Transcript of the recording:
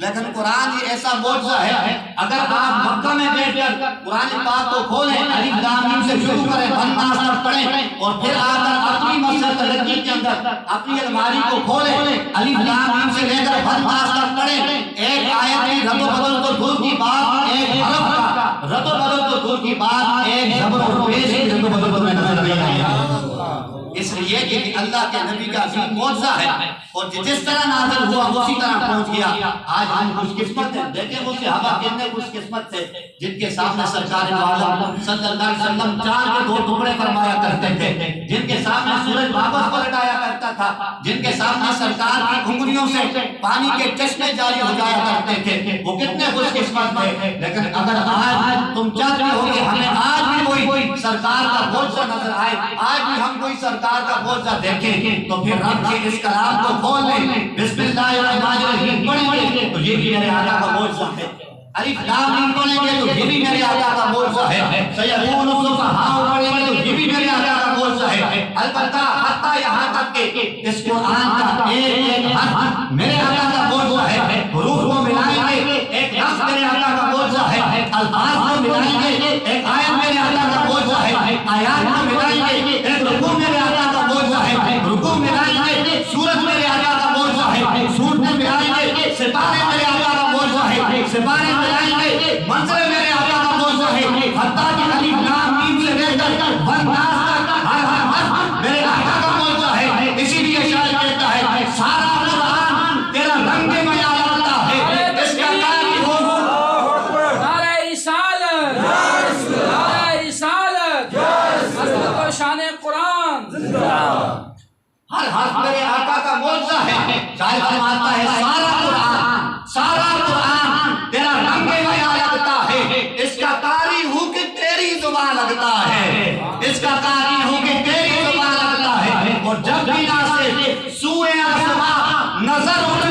لیکن قرآن یہ ایسا معجزہ ہے، اگر آپ مکہ میں بیٹھ کر قرآن پاک کو کھولیں، الف لام میم سے شروع کریں، بنداس تک پڑھیں، اور پھر آ کر اپنی مسجد ترقی کے اندر اپنی الماری کو کھولیں، الف لام میم سے لے کر بنداس تک پڑھیں، ایک آیت کی رد و بدل تو دور کی بات، ایک حرف کا رد و بدل تو دور کی بات، ایک زبر اور پیش کی رد و بدل تو میں نظر نہیں آئی ہے۔ اس لیے کہ اللہ کے نبی کا عظیم معجزہ ہے، اور جس طرح نازل ہوا اسی طرح پہنچ گیا۔ آج ہم خوش قسمت ہیں، دیکھیں وہ صحابہ کتنے خوش قسمت تھے جن کے سامنے سرکار عالم صلی اللہ علیہ وسلم چاند کے 2 ٹکڑے فرمایا کرتے تھے، جن کے سامنے سورج واپس پلٹایا کرتا تھا، جن کے سامنے سرکار کی انگلیوں سے پانی کے چشمے جاری ہو جایا کرتے تھے، وہ کتنے خوش قسمت تھے۔ لیکن اگر آج تم چاہتے ہو کہ ہمیں آج بھی کوئی سرکار کا معجزہ نظر آئے، آج بھی ہم کوئی سرکار کا معجزہ دیکھیں، تو پھر رب کے اس کلام کو کھول لیں، بسم اللہ الرحمن الرحیم پڑھیں گے تو یہ بھی میرے آقا کا معجزہ ہے، الف لام میم پڑھیں گے تو یہ بھی میرے آقا کا معجزہ ہے، سیقول السفہاء پڑھیں گے تو یہ بھی میرے آقا کا معجزہ ہے۔ البتہ حتی یہاں تک کہ اس قرآن کا ایک ایک حرف میرے آقا کا معجزہ ہے، حروف کو ملائیں گے ایک لفظ میرے آقا کا معجزہ ہے، الفاظ کو ملائیں گے ایک آیت میرے آقا کا معجزہ ہے، آیات کو ملائیں گے ایک رکوع میرے آقا کا معجزہ ہے، رکوع ملائیں گے سورت میرے آقا کا معجزہ ہے، سورت میں ملائیں گے ستارے میرے آقا کا معجزہ ہے، ستارے ملائیں گے منظر میرے آقا کا معجزہ ہے، حتیٰ کہ الف لام میم سے لے کر بنداس تک ہر حرف میرے آقا کا معجزہ ہے۔ اسی لیے شاعر کہتا ہے سارا قرآن تیرا رنگ میں لگتا ہے، اس کا قاری ہو نعرہ رسالت، نعرہ رسالت، عظمت و شان قرآن، ہر حرف میرے آقا کا معجزہ ہے۔ شاعر فرماتا ہے سارا قرآن تیرا رنگ میں لگتا ہے، اس کا قاری ہوں کہ تیری زبان لگتا ہے، اس کا قاری ہوں کہ تیری زبان لگتا ہے، اور جب بھی سے سوئے آسمان نظر اٹھ